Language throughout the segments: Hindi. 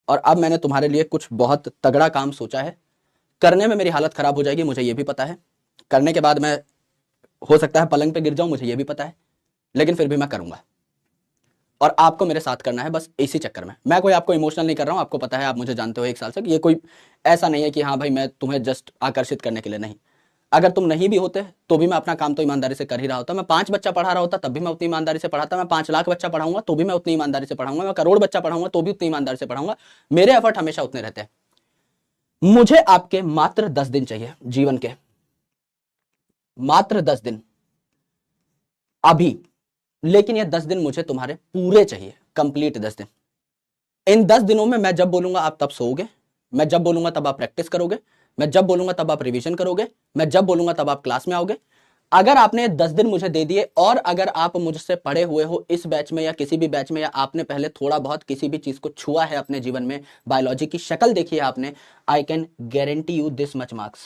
और अब मैंने तुम्हारे लिए कुछ बहुत तगड़ा काम सोचा है। करने में मेरी हालत खराब हो जाएगी, मुझे ये भी पता है। करने के बाद मैं हो सकता है पलंग पे गिर जाऊं, मुझे ये भी पता है, लेकिन फिर भी मैं करूंगा। और आपको मेरे साथ करना है, बस इसी चक्कर में। मैं कोई आपको इमोशनल नहीं कर रहा हूं, आपको पता है, आप मुझे जानते हो 1 साल से। ये कोई ऐसा नहीं है कि हाँ भाई मैं तुम्हें जस्ट आकर्षित करने के लिए, नहीं। अगर तुम नहीं भी होते तो भी मैं अपना काम तो ईमानदारी से कर ही रहा होता। मैं 5 बच्चा पढ़ा रहा होता तब भी मैं उतनी ईमानदारी से पढ़ाता। मैं 5 लाख बच्चा पढ़ाऊंगा तो भी मैं उतनी ईमानदारी से पढ़ाऊंगा। मैं करोड़ बच्चा पढ़ाऊंगा तो भी उतनी ईमानदारी से पढ़ाऊंगा। मेरे एफर्ट हमेशा उतने रहते हैं। मुझे आपके मात्र 10 दिन चाहिए जीवन के, मात्र 10 दिन अभी। लेकिन ये 10 दिन मुझे तुम्हारे पूरे चाहिए, कंप्लीट 10 दिन। इन 10 दिनों में मैं जब बोलूंगा आप तब सोओगे, मैं जब बोलूंगा तब आप प्रैक्टिस करोगे, मैं जब बोलूंगा तब आप रिवीजन करोगे, मैं जब बोलूंगा तब आप क्लास में आओगे। अगर आपने 10 दिन मुझे दे दिए और अगर आप मुझसे पढ़े हुए हो इस बैच में या किसी भी बैच में, या आपने पहले थोड़ा बहुत किसी भी चीज को छुआ है अपने जीवन में, बायोलॉजी की शक्ल देखी है आपने, I can guarantee you this much marks.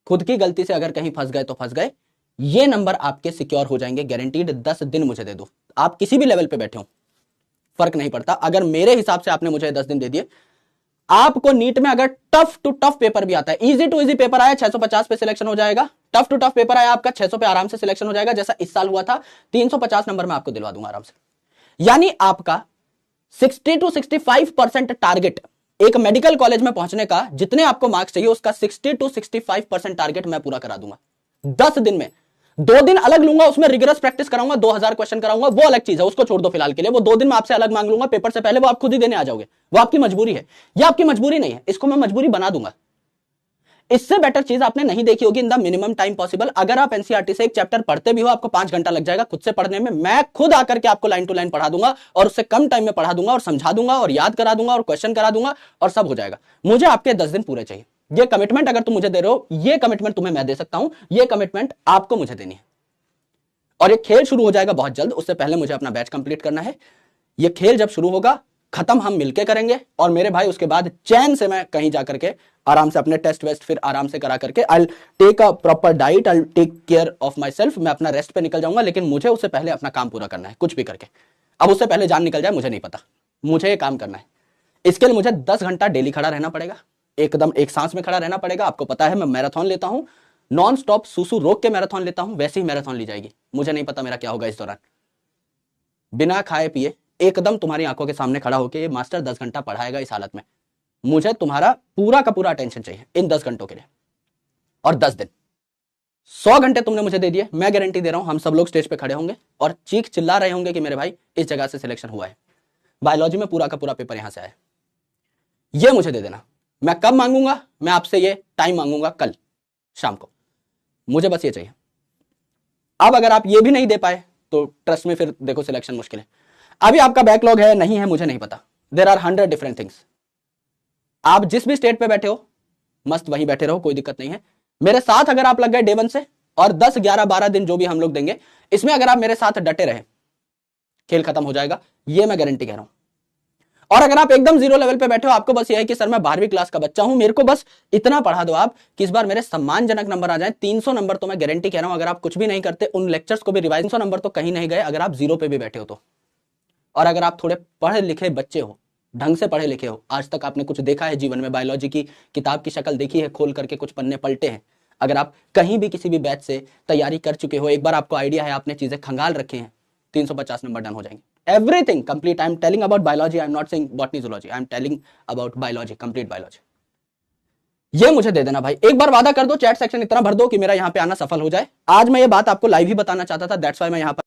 खुद की गलती से अगर कहीं फंस गए तो फंस गए, ये नंबर आपके सिक्योर हो जाएंगे, गारंटीड। 10 दिन मुझे दे दो, आप किसी भी लेवल पे बैठे हो, फर्क नहीं पड़ता। अगर मेरे हिसाब से आपने मुझे 10 दिन दे दिए, आपको नीट में अगर टफ टू टफ पेपर भी आता है, इजी टू इजी पेपर आया 650 पे सिलेक्शन हो जाएगा, टफ टू टफ पेपर आया आपका 600 पे आराम से सिलेक्शन हो जाएगा, जैसा इस साल हुआ था। 350 नंबर में आपको दिलवा दूंगा आराम से। यानी आपका 60 to 65% टारगेट, एक मेडिकल कॉलेज में पहुंचने का जितने आपको मार्क्स चाहिए उसका 60 to 65% टारगेट मैं पूरा करा दूंगा 10 दिन में। 2 दिन अलग लूंगा, उसमें रिगरस प्रैक्टिस कराऊंगा, 2000 क्वेश्चन कराऊंगा, वो अलग चीज है, उसको छोड़ दो फिलहाल के लिए। वो 2 दिन में आपसे अलग मांग लूंगा पेपर से पहले, वो आप खुद ही देने आ जाओगे। वो आपकी मजबूरी है, ये आपकी मजबूरी नहीं है, इसको मैं मजबूरी बना दूंगा। इससे बेटर चीज आपने नहीं देखी होगी in the minimum time possible. अगर आप एनसीईआरटी से एक चैप्टर पढ़ते भी हो, आपको 5 घंटा लग जाएगा खुद से पढ़ने में, मैं खुद आकर के आपको लाइन टू लाइन पढ़ा दूंगा और उससे कम टाइम में पढ़ा दूंगा और समझा दूंगा और याद करा दूंगा और क्वेश्चन करा दूंगा और सब हो जाएगा। मुझे आपके 10 दिन पूरे चाहिए। ये कमिटमेंट अगर तुम मुझे दे रहे हो, ये कमिटमेंट तुम्हें मैं दे सकता हूं, ये कमिटमेंट आपको मुझे देनी है। और ये खेल शुरू हो जाएगा बहुत जल्द, उससे पहले मुझे अपना बैच कंप्लीट करना है। ये खेल जब शुरू होगा, खत्म हम मिलके करेंगे। और मेरे भाई उसके बाद चैन से मैं कहीं जाकर के आराम से अपने टेस्ट वेस्ट फिर आराम से करा करके, I take a proper diet, I take care of myself, मैं अपना रेस्ट पे निकल जाऊंगा। लेकिन मुझे उससे पहले अपना काम पूरा करना है, कुछ भी करके। अब उससे पहले जान निकल जाए मुझे नहीं पता, मुझे ये काम करना है। इसके लिए मुझे 10 घंटा डेली खड़ा रहना पड़ेगा, एकदम एक सांस में खड़ा रहना पड़ेगा। आपको पता है मैं मैराथन लेता हूं, नॉन स्टॉप सूसू रोक के मैराथन लेता हूं, वैसे ही मैराथन ली जाएगी। मुझे नहीं पता मेरा क्या होगा इस दौरान। बिना खाए पिए एकदम तुम्हारी आंखों के सामने खड़ा होकर ये मास्टर 10 घंटा पढ़ाएगा इस हालत में। मुझे तुम्हारा पूरा का पूरा अटेंशन चाहिए इन 10 घंटों के लिए। और 10 दिन 100 घंटे तुमने मुझे दे दिए, मैं गारंटी दे रहा हूं हम सब लोग स्टेज पे खड़े होंगे और चीख चिल्ला रहे होंगे कि मेरे भाई इस जगह से सिलेक्शन हुआ है, बायोलॉजी में पूरा का पूरा पेपर यहां से आया। ये मुझे दे देना। मैं कब मांगूंगा? मैं आपसे ये टाइम मांगूंगा कल शाम को, मुझे बस ये चाहिए। अब अगर आप ये भी नहीं दे पाए तो ट्रस्ट में फिर देखो सिलेक्शन मुश्किल है। अभी आपका बैकलॉग है नहीं है मुझे नहीं पता, देयर आर 100 डिफरेंट थिंग्स। आप जिस भी स्टेट पे बैठे हो मस्त वहीं बैठे रहो, कोई दिक्कत नहीं है। मेरे साथ अगर आप लग गए डे 1 से, और 10 11 12 दिन जो भी हम लोग देंगे, इसमें अगर आप मेरे साथ डटे रहे, खेल खत्म हो जाएगा, ये मैं गारंटी कह रहा हूं। और अगर आप एकदम जीरो लेवल पे बैठे हो, आपको बस ये है कि सर मैं 12वीं क्लास का बच्चा हूं, मेरे को बस इतना पढ़ा दो आप कि इस बार मेरे सम्मानजनक नंबर आ जाए 300 नंबर, तो मैं गारंटी कह रहा हूं अगर आप कुछ भी नहीं करते, उन लेक्चर्स को भी रिवाइज, 300 नंबर तो कहीं नहीं गए अगर आप जीरो पे भी बैठे हो तो। और अगर आप थोड़े पढ़े लिखे बच्चे हो, ढंग से पढ़े लिखे हो, आज तक आपने कुछ देखा है जीवन में, बायोलॉजी की किताब की शक्ल देखी है, खोल करके कुछ पन्ने पलटे हैं, अगर आप कहीं भी किसी भी बैच से तैयारी कर चुके हो, एक बार आपको आइडिया है, आपने चीजें खंगाल रखी हैं, 350 नंबर डन हो जाएंगे। Everything complete. I am telling about biology. I am not saying botany zoology. I am telling about biology, complete biology. ये मुझे दे देना भाई, एक बार वादा कर दो, चैट सेक्शन इतना भर दो कि मेरा यहाँ पे आना सफल हो जाए। आज मैं ये बात आपको लाइव ही बताना चाहता था, दैट्स व्हाई मैं यहाँ पर